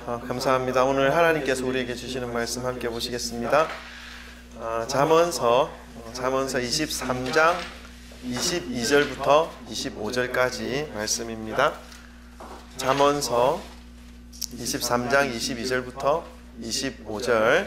감사합니다. 오늘 하나님께서 우리에게 주시는 말씀 함께 보시겠습니다. 잠언서 23장 22절부터 25절까지 말씀입니다. 잠언서 23장 22절부터 25절.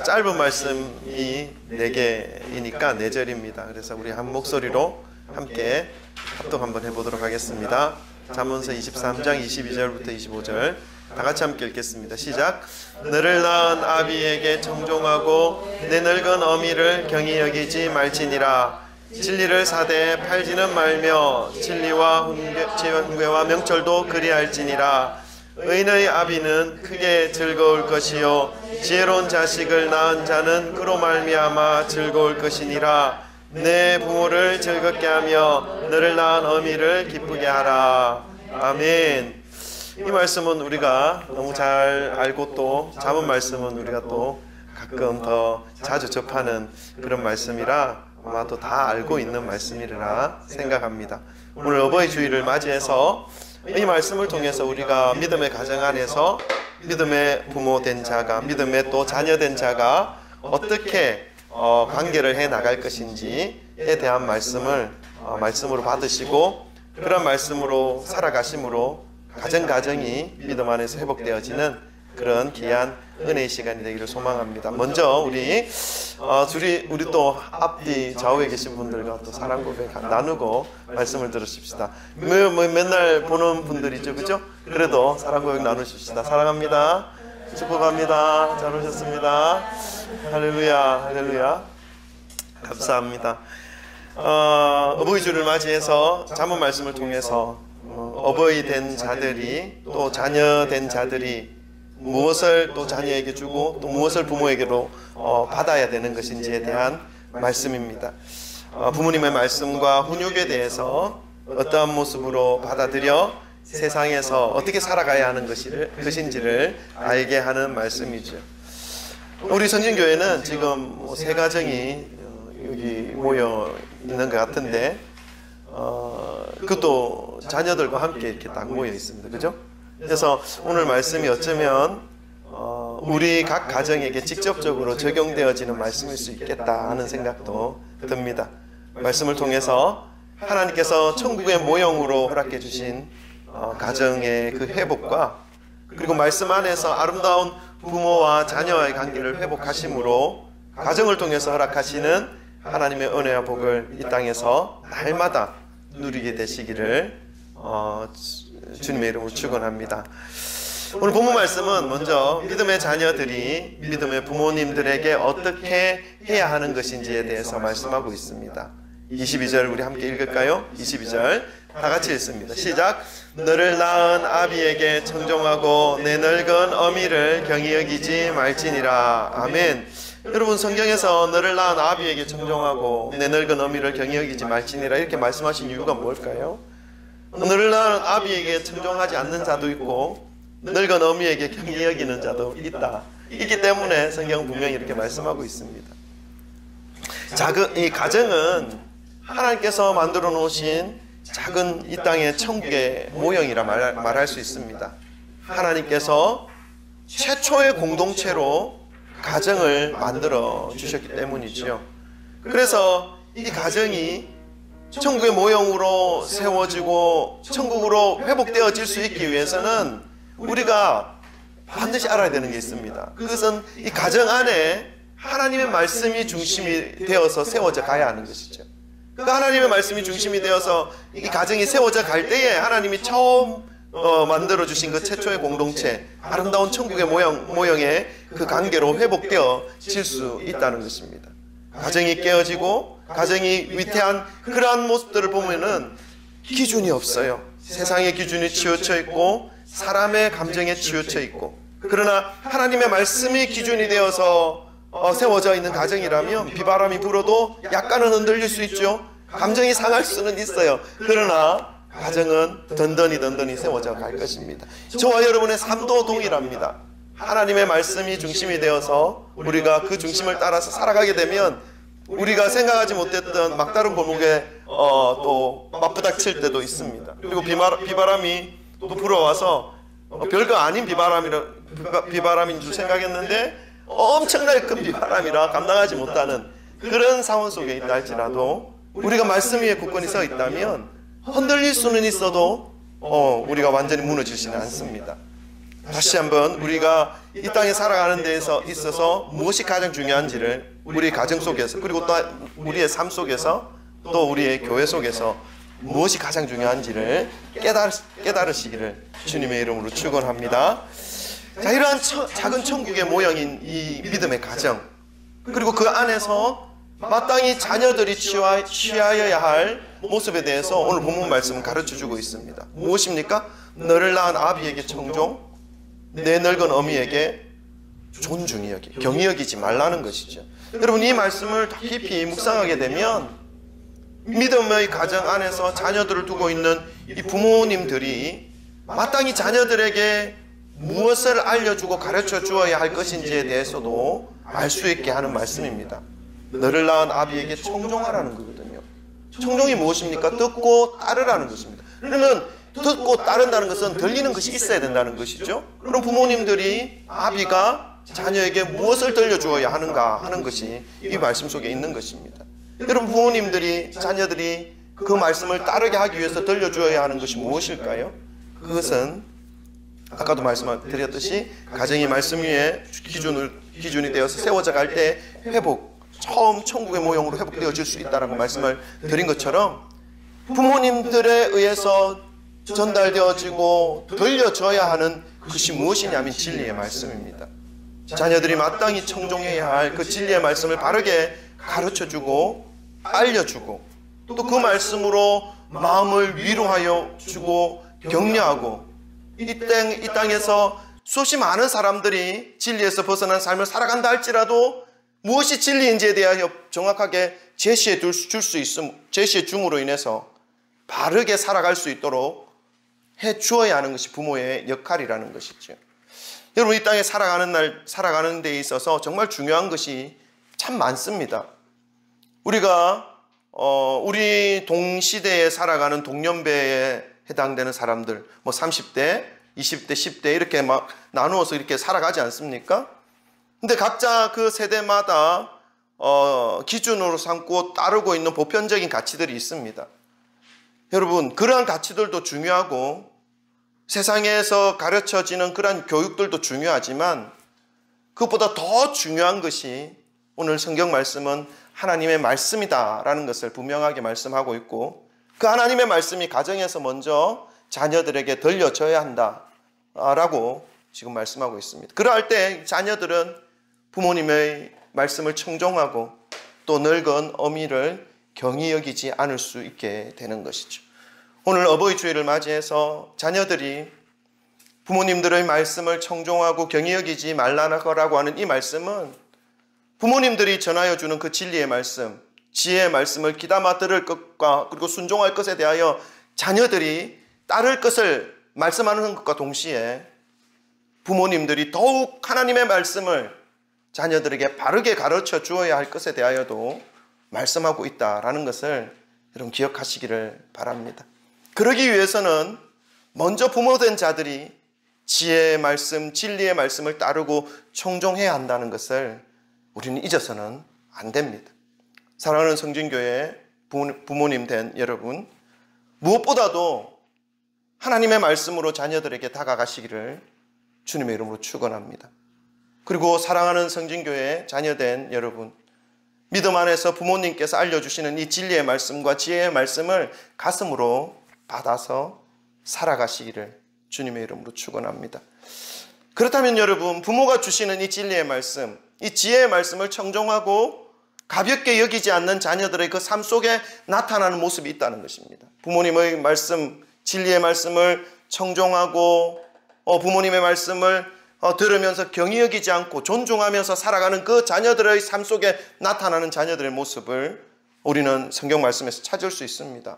짧은 말씀이 4개이니까 4절입니다. 그래서 우리 한 목소리로 함께 합독 한번 해보도록 하겠습니다. 잠언서 23장 22절부터 25절 다 같이 함께 읽겠습니다. 시작. 너를 낳은 아비에게 청종하고 내 늙은 어미를 경히 여기지 말지니라. 진리를 사되 팔지는 말며 진리와 훈계와 명철도 그리할지니라. 의인의 아비는 크게 즐거울 것이요 지혜로운 자식을 낳은 자는 그로 말미암아 즐거울 것이니라. 내 부모를 즐겁게 하며 너를 낳은 어미를 기쁘게 하라. 아멘. 이 말씀은 우리가 너무 잘 알고 또 잠언 말씀은 우리가 또 가끔 더 자주 접하는 그런 말씀이라 아마도 다 알고 있는 말씀이라 생각합니다. 오늘 어버이 주일을 맞이해서 이 말씀을 통해서 우리가 믿음의 가정 안에서 믿음의 부모 된 자가, 믿음의 또 자녀 된 자가 어떻게 관계를 해 나갈 것인지에 대한 말씀으로 받으시고 그런 말씀으로 살아가심으로 가정이 믿음 안에서 회복되어지는 그런 귀한 은혜의 시간이 되기를 소망합니다. 먼저 우리 또 앞뒤 좌우에 계신 분들과 또 사랑 고백 나누고 말씀을 들으십시다. 맨날 보는 분들이죠, 그죠? 그래도 사랑 고백 나누십시다. 사랑합니다. 축복합니다. 잘 오셨습니다. 할렐루야, 할렐루야. 감사합니다. 어버이 주를 맞이해서 잠언 말씀을 통해서 어버이 된 자들이 또 자녀 된 자들이 무엇을 또 자녀에게 주고 또 무엇을 부모에게로 받아야 되는 것인지에 대한 말씀입니다. 부모님의 말씀과 훈육에 대해서 어떠한 모습으로 받아들여 세상에서 어떻게 살아가야 하는 것인지를 알게 하는 말씀이죠. 우리 선진교회는 지금 3가정이 여기 모여 있는 것 같은데 그것도 자녀들과 함께 이렇게 딱 모여 있습니다. 그죠? 그래서 오늘 말씀이 어쩌면 우리 각 가정에게 직접적으로 적용되어지는 말씀일 수 있겠다 하는 생각도 듭니다. 말씀을 통해서 하나님께서 천국의 모형으로 허락해 주신 가정의 그 회복과 그리고 말씀 안에서 아름다운 부모와 자녀와의 관계를 회복하심으로 가정을 통해서 허락하시는 하나님의 은혜와 복을 이 땅에서 날마다 누리게 되시기를 주님의 이름으로 축원합니다. 오늘 본문 말씀은 먼저 믿음의 자녀들이 믿음의 부모님들에게 어떻게 해야 하는 것인지에 대해서 말씀하고 있습니다. 22절 우리 함께 읽을까요? 22절 다 같이 읽습니다. 시작. 너를 낳은 아비에게 청종하고 내 늙은 어미를 경히 여기지 말지니라. 아멘. 여러분, 성경에서 너를 낳은 아비에게 청종하고 내 늙은 어미를 경히 여기지 말지니라 이렇게 말씀하신 이유가 뭘까요? 너를 낳은 아비에게 청종하지 않는 자도 있고 늙은 어미에게 경히 여기는 자도 있기 때문에 성경은 분명히 이렇게 말씀하고 있습니다. 이 가정은 하나님께서 만들어 놓으신 작은 이 땅의 천국의 모형이라 말할 수 있습니다. 하나님께서 최초의 공동체로 가정을 만들어 주셨기 때문이죠. 그래서 이 가정이 천국의 모형으로 세워지고 천국으로 회복되어질 수 있기 위해서는 우리가 반드시 알아야 되는 게 있습니다. 그것은 이 가정 안에 하나님의 말씀이 중심이 되어서 세워져 가야 하는 것이죠. 그 하나님의 말씀이 중심이 되어서 이 가정이 세워져 갈 때에 하나님이 처음 만들어 주신 그 최초의 공동체, 아름다운 천국의 모형의 그 관계로 회복되어질 수 있다는 것입니다. 가정이 깨어지고 가정이 위태한 그러한 모습들을 보면은 기준이 없어요. 세상의 기준이 치우쳐 있고 사람의 감정에 치우쳐 있고, 그러나 하나님의 말씀이 기준이 되어서 세워져 있는 가정이라면 비바람이 불어도 약간은 흔들릴 수 있죠. 감정이 상할 수는 있어요. 그러나 가정은 든든히 세워져 갈 것입니다. 저와 여러분의 삶도 동일합니다. 하나님의 말씀이 중심이 되어서 우리가 그 중심을 따라서 살아가게 되면 우리가 생각하지 못했던 막다른 골목에 또 맞부닥칠 때도 있습니다. 그리고 비바람이 또 불어와서 별거 아닌 비바람인 줄 생각했는데 엄청나게 큰 비바람이라 감당하지 못하는 그런 상황 속에 있다 할지라도 우리가 말씀 위에 굳건히 서 있다면 흔들릴 수는 있어도 우리가 완전히 무너지지는 않습니다. 다시 한번 우리가 이 땅에 살아가는 데 있어서 무엇이 가장 중요한지를 우리 가정 속에서, 그리고 또 우리의 삶 속에서, 또 우리의 교회 속에서 무엇이 가장 중요한지를 깨달으시기를 주님의 이름으로 축원합니다. 자, 이러한 작은 천국의 모형인 이 믿음의 가정, 그리고 그 안에서 마땅히 자녀들이 취하여야 할 모습에 대해서 오늘 본문 말씀은 가르쳐주고 있습니다. 무엇입니까? 너를 낳은 아비에게 청종, 내 늙은 어미에게 존중히 여기, 경히 여기지 말라는 것이죠. 여러분, 이 말씀을 더 깊이 묵상하게 되면 믿음의 가정 안에서 자녀들을 두고 있는 이 부모님들이 마땅히 자녀들에게 무엇을 알려주고 가르쳐 주어야 할 것인지에 대해서도 알 수 있게 하는 말씀입니다. 너를 낳은 아비에게 청종하라는 거거든요. 청종이 무엇입니까? 듣고 따르라는 것입니다. 그러면 듣고 따른다는 것은 들리는 것이 있어야 된다는 것이죠. 그럼 부모님들이 아비가 자녀에게 무엇을 들려주어야 하는가 하는 것이 이 말씀 속에 있는 것입니다. 여러분, 부모님들이 자녀들이 그 말씀을 따르게 하기 위해서 들려주어야 하는 것이 무엇일까요? 그것은 아까도 말씀드렸듯이 가정이 말씀 위에 기준이 되어서 세워져 갈 때 처음 천국의 모형으로 회복되어질 수 있다라고 말씀을 드린 것처럼 부모님들에 의해서 전달되어지고 들려져야 하는 것이 무엇이냐면 진리의 말씀입니다. 자녀들이 마땅히 청종해야 할 그 진리의 말씀을 바르게 가르쳐주고 알려주고 또 그 말씀으로 마음을 위로하여 주고 격려하고 이 땅에서 수없이 많은 사람들이 진리에서 벗어난 삶을 살아간다 할지라도 무엇이 진리인지에 대하여 정확하게 제시해 줌으로 인해서 바르게 살아갈 수 있도록 해 주어야 하는 것이 부모의 역할이라는 것이죠. 여러분, 이 땅에 살아가는 데 있어서 정말 중요한 것이 참 많습니다. 우리가 우리 동시대에 살아가는 동년배에 해당되는 사람들, 30대, 20대, 10대 이렇게 막 나누어서 이렇게 살아가지 않습니까? 근데 각자 그 세대마다 기준으로 삼고 따르고 있는 보편적인 가치들이 있습니다. 여러분, 그러한 가치들도 중요하고 세상에서 가르쳐지는 그러한 교육들도 중요하지만 그것보다 더 중요한 것이 오늘 성경 말씀은 하나님의 말씀이다라는 것을 분명하게 말씀하고 있고 그 하나님의 말씀이 가정에서 먼저 자녀들에게 들려져야 한다라고 지금 말씀하고 있습니다. 그럴 때 자녀들은 부모님의 말씀을 청종하고 또 늙은 어미를 경히 여기지 않을 수 있게 되는 것이죠. 오늘 어버이 주일을 맞이해서 자녀들이 부모님들의 말씀을 청종하고 경히 여기지 말라고 하는 이 말씀은 부모님들이 전하여 주는 그 진리의 말씀, 지혜의 말씀을 귀담아 들을 것과 그리고 순종할 것에 대하여 자녀들이 따를 것을 말씀하는 것과 동시에 부모님들이 더욱 하나님의 말씀을 자녀들에게 바르게 가르쳐 주어야 할 것에 대하여도 말씀하고 있다라는 것을 여러분 기억하시기를 바랍니다. 그러기 위해서는 먼저 부모된 자들이 지혜의 말씀, 진리의 말씀을 따르고 청종해야 한다는 것을 우리는 잊어서는 안 됩니다. 사랑하는 성진교회 부모님 된 여러분, 무엇보다도 하나님의 말씀으로 자녀들에게 다가가시기를 주님의 이름으로 축원합니다. 그리고 사랑하는 성진교회 자녀된 여러분, 믿음 안에서 부모님께서 알려주시는 이 진리의 말씀과 지혜의 말씀을 가슴으로 받아서 살아가시기를 주님의 이름으로 축원합니다. 그렇다면 여러분, 부모가 주시는 이 진리의 말씀, 이 지혜의 말씀을 청종하고 가볍게 여기지 않는 자녀들의 그 삶 속에 나타나는 모습이 있다는 것입니다. 부모님의 말씀, 진리의 말씀을 청종하고 부모님의 말씀을 들으면서 경히 여기지 않고 존중하면서 살아가는 그 자녀들의 삶 속에 나타나는 자녀들의 모습을 우리는 성경 말씀에서 찾을 수 있습니다.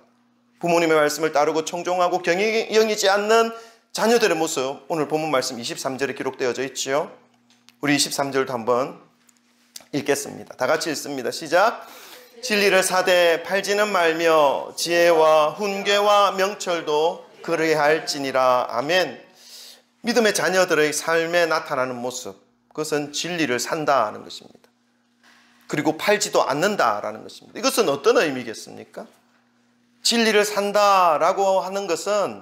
부모님의 말씀을 따르고 청종하고 경히 여기지 않는 자녀들의 모습, 오늘 본문 말씀 23절에 기록되어져 있지요. 우리 23절도 한번 읽겠습니다. 다 같이 읽습니다. 시작. 진리를 사되 팔지는 말며 지혜와 훈계와 명철도 그러할지니라. 아멘. 믿음의 자녀들의 삶에 나타나는 모습, 그것은 진리를 산다는 것입니다. 그리고 팔지도 않는다라는 것입니다. 이것은 어떤 의미겠습니까? 진리를 산다라고 하는 것은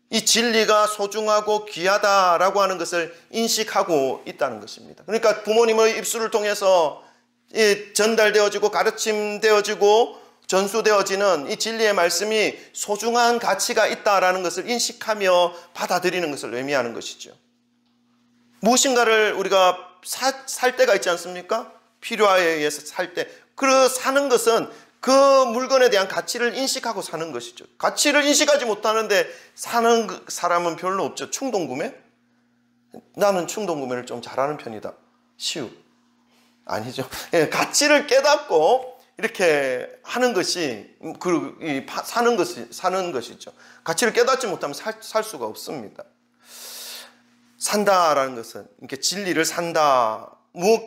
이 진리가 소중하고 귀하다라고 하는 것을 인식하고 있다는 것입니다. 그러니까 부모님의 입술을 통해서 전달되어지고 가르침되어지고 전수되어지는 이 진리의 말씀이 소중한 가치가 있다라는 것을 인식하며 받아들이는 것을 의미하는 것이죠. 무엇인가를 우리가 살 때가 있지 않습니까? 필요에 의해서 살 때. 그 사는 것은 그 물건에 대한 가치를 인식하고 사는 것이죠. 가치를 인식하지 못하는데 사는 사람은 별로 없죠. 충동구매? 나는 충동구매를 좀 잘하는 편이다. 아니죠. 가치를 깨닫고 이렇게 하는 것이 사는 것이죠. 가치를 깨닫지 못하면 살 수가 없습니다. 산다라는 것은 이렇게 진리를 산다.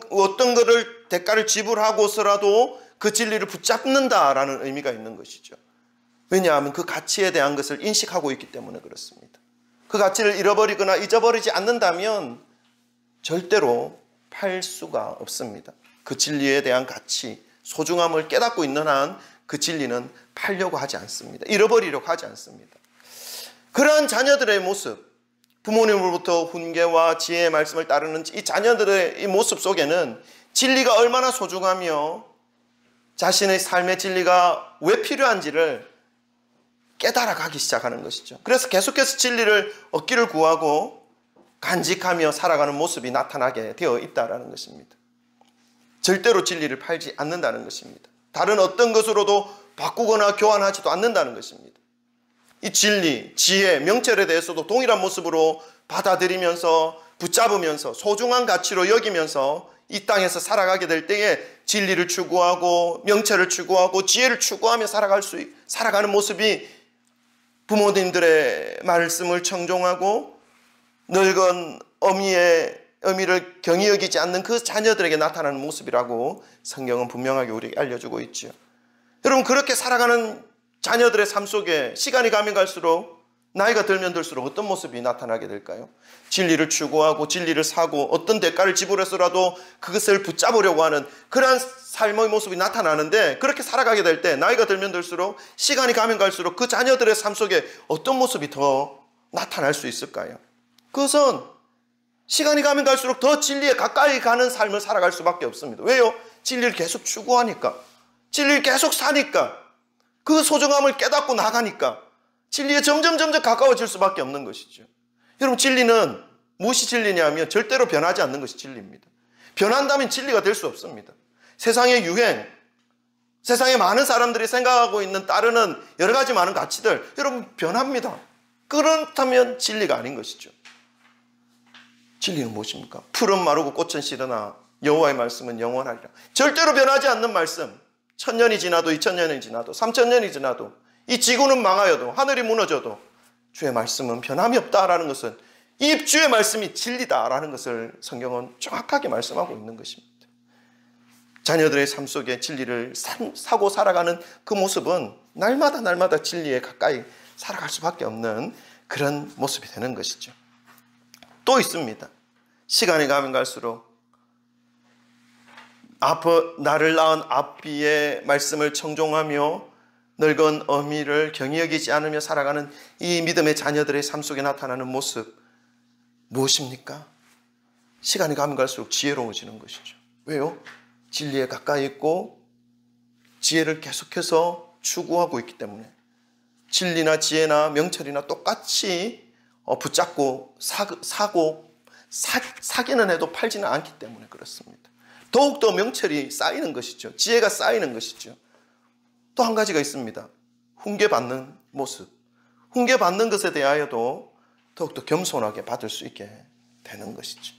어떤 것을 대가를 지불하고서라도 그 진리를 붙잡는다라는 의미가 있는 것이죠. 왜냐하면 그 가치에 대한 것을 인식하고 있기 때문에 그렇습니다. 그 가치를 잃어버리거나 잊어버리지 않는다면 절대로 팔 수가 없습니다. 그 진리에 대한 가치, 소중함을 깨닫고 있는 한 그 진리는 팔려고 하지 않습니다. 잃어버리려고 하지 않습니다. 그러한 자녀들의 모습, 부모님으로부터 훈계와 지혜의 말씀을 따르는 이 자녀들의 이 모습 속에는 진리가 얼마나 소중하며 자신의 삶의 진리가 왜 필요한지를 깨달아가기 시작하는 것이죠. 그래서 계속해서 진리를 얻기를 구하고 간직하며 살아가는 모습이 나타나게 되어 있다는 것입니다. 절대로 진리를 팔지 않는다는 것입니다. 다른 어떤 것으로도 바꾸거나 교환하지도 않는다는 것입니다. 이 진리, 지혜, 명철에 대해서도 동일한 모습으로 받아들이면서 붙잡으면서 소중한 가치로 여기면서 이 땅에서 살아가게 될 때에 진리를 추구하고 명철을 추구하고 지혜를 추구하며 살아가는 모습이 부모님들의 말씀을 청종하고 늙은 어미를 경히 여기지 않는 그 자녀들에게 나타나는 모습이라고 성경은 분명하게 우리에게 알려주고 있죠. 여러분, 그렇게 살아가는 자녀들의 삶 속에 시간이 가면 갈수록, 나이가 들면 들수록 어떤 모습이 나타나게 될까요? 진리를 추구하고 진리를 사고 어떤 대가를 지불해서라도 그것을 붙잡으려고 하는 그러한 삶의 모습이 나타나는데, 그렇게 살아가게 될 때 나이가 들면 들수록, 시간이 가면 갈수록 그 자녀들의 삶 속에 어떤 모습이 더 나타날 수 있을까요? 그것은 시간이 가면 갈수록 더 진리에 가까이 가는 삶을 살아갈 수밖에 없습니다. 왜요? 진리를 계속 추구하니까, 진리를 계속 사니까, 그 소중함을 깨닫고 나가니까 진리에 점점 가까워질 수밖에 없는 것이죠. 여러분, 진리는 무엇이 진리냐면 절대로 변하지 않는 것이 진리입니다. 변한다면 진리가 될 수 없습니다. 세상의 유행, 세상에 많은 사람들이 생각하고 있는 따르는 여러 가지 많은 가치들, 여러분, 변합니다. 그렇다면 진리가 아닌 것이죠. 진리는 무엇입니까? 풀은 마르고 꽃은 시드나 여호와의 말씀은 영원하리라. 절대로 변하지 않는 말씀. 1000년이 지나도 2000년이 지나도 3000년이 지나도 이 지구는 망하여도 하늘이 무너져도 주의 말씀은 변함이 없다라는 것은 이 주의 말씀이 진리다라는 것을 성경은 정확하게 말씀하고 있는 것입니다. 자녀들의 삶 속에 진리를 사고 살아가는 그 모습은 날마다 진리에 가까이 살아갈 수밖에 없는 그런 모습이 되는 것이죠. 또 있습니다. 시간이 가면 갈수록 나를 낳은 아비의 말씀을 청종하며 늙은 어미를 경히 여기지 않으며 살아가는 이 믿음의 자녀들의 삶 속에 나타나는 모습, 무엇입니까? 시간이 가면 갈수록 지혜로워지는 것이죠. 왜요? 진리에 가까이 있고 지혜를 계속해서 추구하고 있기 때문에, 진리나 지혜나 명철이나 똑같이 붙잡고 사기는 해도 팔지는 않기 때문에 그렇습니다. 더욱더 명철이 쌓이는 것이죠. 지혜가 쌓이는 것이죠. 또 한 가지가 있습니다. 훈계받는 모습. 훈계받는 것에 대하여도 더욱더 겸손하게 받을 수 있게 되는 것이죠.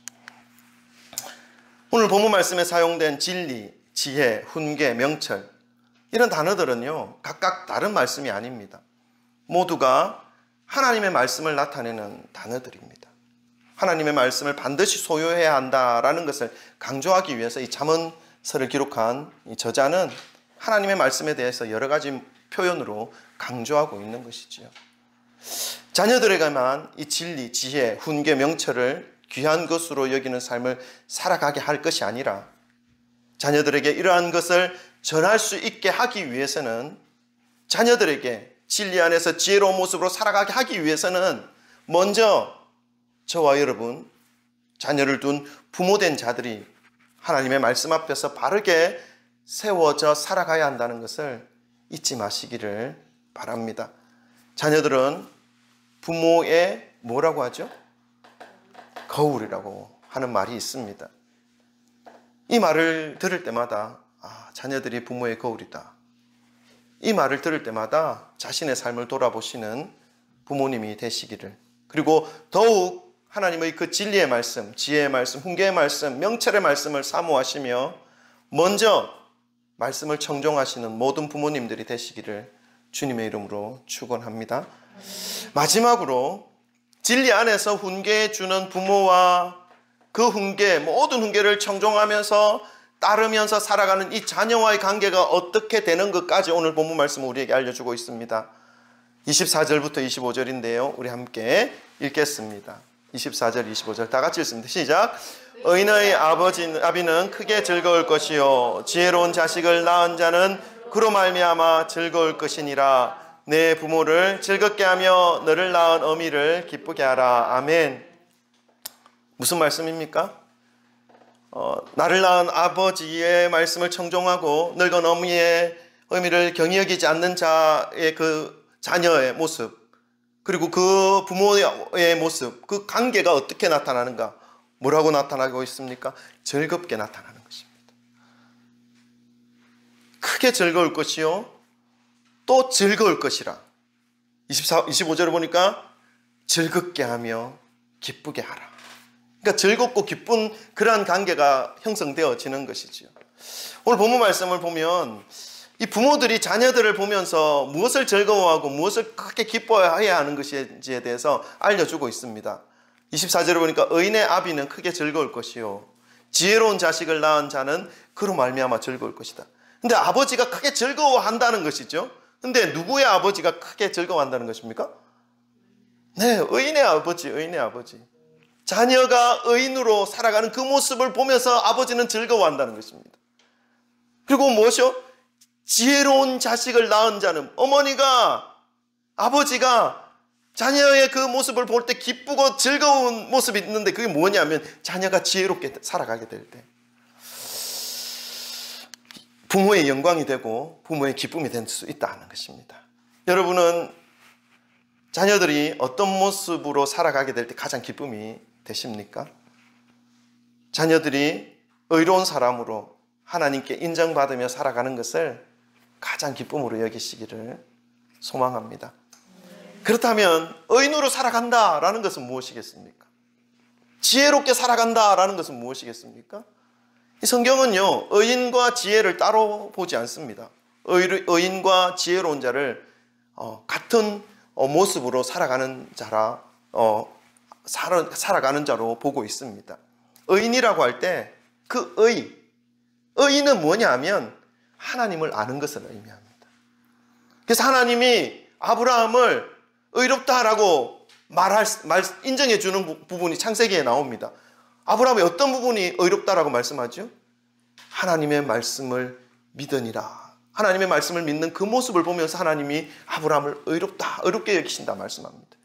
오늘 본문 말씀에 사용된 진리, 지혜, 훈계, 명철, 이런 단어들은요, 각각 다른 말씀이 아닙니다. 모두가 하나님의 말씀을 나타내는 단어들입니다. 하나님의 말씀을 반드시 소유해야 한다라는 것을 강조하기 위해서 이 잠언서를 기록한 이 저자는 하나님의 말씀에 대해서 여러 가지 표현으로 강조하고 있는 것이지요. 자녀들에게만 이 진리, 지혜, 훈계, 명철을 귀한 것으로 여기는 삶을 살아가게 할 것이 아니라 자녀들에게 이러한 것을 전할 수 있게 하기 위해서는, 자녀들에게 진리 안에서 지혜로운 모습으로 살아가게 하기 위해서는 먼저 저와 여러분, 자녀를 둔 부모된 자들이 하나님의 말씀 앞에서 바르게 세워져 살아가야 한다는 것을 잊지 마시기를 바랍니다. 자녀들은 부모의 뭐라고 하죠? 거울이라고 하는 말이 있습니다. 이 말을 들을 때마다 자녀들이 부모의 거울이다. 이 말을 들을 때마다 자신의 삶을 돌아보시는 부모님이 되시기를, 그리고 더욱 하나님의 그 진리의 말씀, 지혜의 말씀, 훈계의 말씀, 명철의 말씀을 사모하시며 먼저 말씀을 청종하시는 모든 부모님들이 되시기를 주님의 이름으로 축원합니다. 마지막으로 진리 안에서 훈계해 주는 부모와 그 훈계, 모든 훈계를 청종하면서 따르면서 살아가는 이 자녀와의 관계가 어떻게 되는 것까지 오늘 본문 말씀은 우리에게 알려주고 있습니다. 24절부터 25절인데요. 우리 함께 읽겠습니다. 24절, 25절 다 같이 읽습니다. 시작. 의인의 아비는 크게 즐거울 것이요 지혜로운 자식을 낳은 자는 그로 말미암아 즐거울 것이니라. 내 부모를 즐겁게 하며 너를 낳은 어미를 기쁘게 하라. 아멘. 무슨 말씀입니까? 나를 낳은 아버지의 말씀을 청종하고 늙은 어미의 의미를 경히 여기지 않는 자의 그 자녀의 모습, 그리고 그 부모의 모습, 그 관계가 어떻게 나타나는가? 뭐라고 나타나고 있습니까? 즐겁게 나타나는 것입니다. 크게 즐거울 것이요 또 즐거울 것이라. 25절을 보니까 즐겁게 하며 기쁘게 하라. 그러니까 즐겁고 기쁜 그러한 관계가 형성되어지는 것이지요. 오늘 본문 말씀을 보면 이 부모들이 자녀들을 보면서 무엇을 즐거워하고 무엇을 크게 기뻐해야 하는 것인지에 대해서 알려주고 있습니다. 24절을 보니까 의인의 아비는 크게 즐거울 것이요 지혜로운 자식을 낳은 자는 그로 말미암아 즐거울 것이다. 근데 아버지가 크게 즐거워한다는 것이죠. 근데 누구의 아버지가 크게 즐거워한다는 것입니까? 네, 의인의 아버지, 의인의 아버지. 자녀가 의인으로 살아가는 그 모습을 보면서 아버지는 즐거워한다는 것입니다. 그리고 무엇이요? 지혜로운 자식을 낳은 자는, 어머니가, 아버지가 자녀의 그 모습을 볼 때 기쁘고 즐거운 모습이 있는데 그게 뭐냐면 자녀가 지혜롭게 살아가게 될 때 부모의 영광이 되고 부모의 기쁨이 될 수 있다는 것입니다. 여러분은 자녀들이 어떤 모습으로 살아가게 될 때 가장 기쁨이 되십니까? 자녀들이 의로운 사람으로 하나님께 인정받으며 살아가는 것을 가장 기쁨으로 여기시기를 소망합니다. 그렇다면 의인으로 살아간다라는 것은 무엇이겠습니까? 지혜롭게 살아간다라는 것은 무엇이겠습니까? 이 성경은요, 의인과 지혜를 따로 보지 않습니다. 의인과 지혜로운 자를 같은 모습으로 살아가는 자라 살아가는 자로 보고 있습니다. 의인이라고 할 때 그 의인은 뭐냐 하면 하나님을 아는 것을 의미합니다. 그래서 하나님이 아브라함을 의롭다라고 인정해 주는 부분이 창세기에 나옵니다. 아브라함의 어떤 부분이 의롭다라고 말씀하죠? 하나님의 말씀을 믿으니라. 하나님의 말씀을 믿는 그 모습을 보면서 하나님이 아브라함을 의롭게 여기신다 말씀합니다.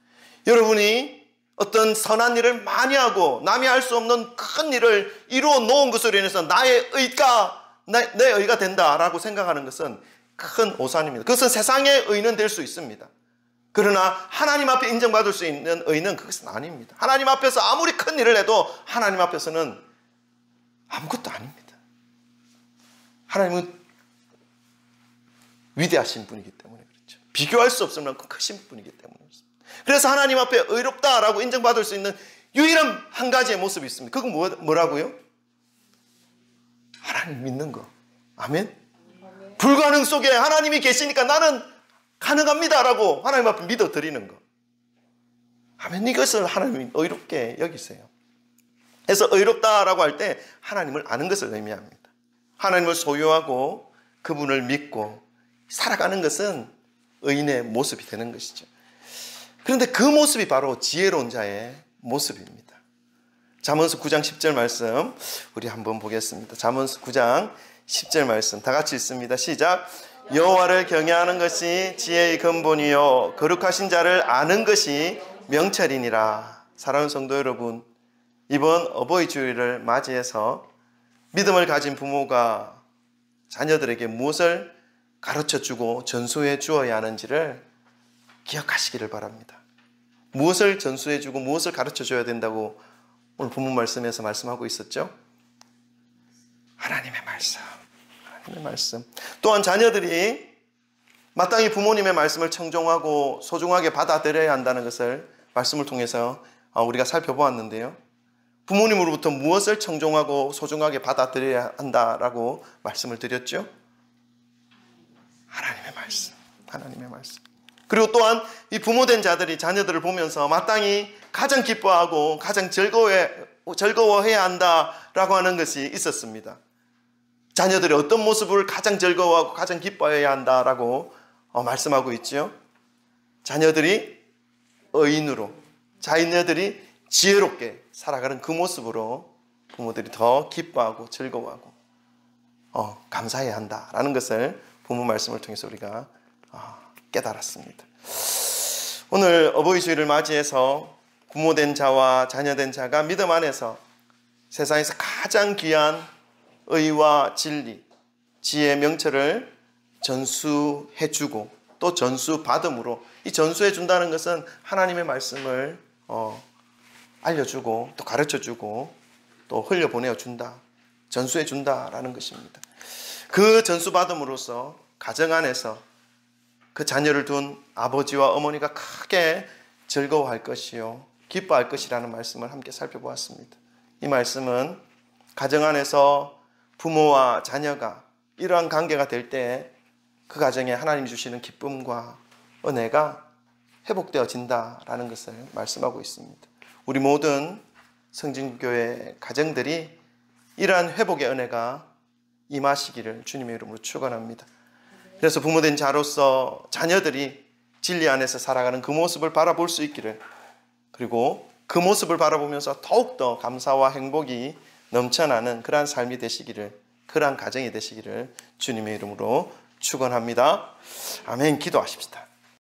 여러분이 어떤 선한 일을 많이 하고 남이 할 수 없는 큰 일을 이루어 놓은 것으로 인해서 나의 의가, 내 의가 된다라고 생각하는 것은 큰 오산입니다. 그것은 세상의 의는 될 수 있습니다. 그러나 하나님 앞에 인정받을 수 있는 의는 그것은 아닙니다. 하나님 앞에서 아무리 큰 일을 해도 하나님 앞에서는 아무것도 아닙니다. 하나님은 위대하신 분이기 때문에 그렇죠. 비교할 수 없을 만큼 크신 분이기 때문에 그렇습니다. 그래서 하나님 앞에 의롭다라고 인정받을 수 있는 유일한 한 가지의 모습이 있습니다. 그건 뭐라고요? 하나님 믿는 거. 아멘? 불가능 속에 하나님이 계시니까 나는 가능합니다라고 하나님 앞에 믿어드리는 거. 아멘. 이것을 하나님이 의롭게 여기세요. 그래서 의롭다라고 할 때 하나님을 아는 것을 의미합니다. 하나님을 소유하고 그분을 믿고 살아가는 것은 의인의 모습이 되는 것이죠. 그런데 그 모습이 바로 지혜로운 자의 모습입니다. 잠언서 9장 10절 말씀 우리 한번 보겠습니다. 잠언서 9장 10절 말씀 다 같이 읽습니다. 시작. 여호와를 경외하는 것이 지혜의 근본이요 거룩하신 자를 아는 것이 명철이니라. 사랑하는 성도 여러분, 이번 어버이 주일을 맞이해서 믿음을 가진 부모가 자녀들에게 무엇을 가르쳐주고 전수해 주어야 하는지를 기억하시기를 바랍니다. 무엇을 전수해주고 무엇을 가르쳐줘야 된다고 오늘 본문 말씀에서 말씀하고 있었죠? 하나님의 말씀. 하나님의 말씀. 또한 자녀들이 마땅히 부모님의 말씀을 청종하고 소중하게 받아들여야 한다는 것을 말씀을 통해서 우리가 살펴보았는데요. 부모님으로부터 무엇을 청종하고 소중하게 받아들여야 한다라고 말씀을 드렸죠? 하나님의 말씀. 하나님의 말씀. 그리고 또한 이 부모된 자들이 자녀들을 보면서 마땅히 가장 기뻐하고 가장 즐거워해야 한다라고 하는 것이 있었습니다. 자녀들이 어떤 모습을 가장 즐거워하고 가장 기뻐해야 한다라고 말씀하고 있죠. 자녀들이 의인으로, 자녀들이 지혜롭게 살아가는 그 모습으로 부모들이 더 기뻐하고 즐거워하고 감사해야 한다라는 것을 본문 말씀을 통해서 우리가 깨달았습니다. 오늘 어버이 주일을 맞이해서 부모된 자와 자녀된 자가 믿음 안에서 세상에서 가장 귀한 의와 진리, 지혜의 명철을 전수해주고 또 전수받음으로, 이 전수해준다는 것은 하나님의 말씀을 알려주고 또 가르쳐주고 또 흘려보내어준다, 전수해준다라는 것입니다. 그 전수받음으로써 가정 안에서 그 자녀를 둔 아버지와 어머니가 크게 즐거워할 것이요 기뻐할 것이라는 말씀을 함께 살펴보았습니다. 이 말씀은 가정 안에서 부모와 자녀가 이러한 관계가 될 때 그 가정에 하나님이 주시는 기쁨과 은혜가 회복되어진다라는 것을 말씀하고 있습니다. 우리 모든 성진교회 가정들이 이러한 회복의 은혜가 임하시기를 주님의 이름으로 축원합니다. 그래서 부모된 자로서 자녀들이 진리 안에서 살아가는 그 모습을 바라볼 수 있기를, 그리고 그 모습을 바라보면서 더욱더 감사와 행복이 넘쳐나는 그러한 삶이 되시기를, 그러한 가정이 되시기를 주님의 이름으로 축원합니다. 아멘. 기도하십시다.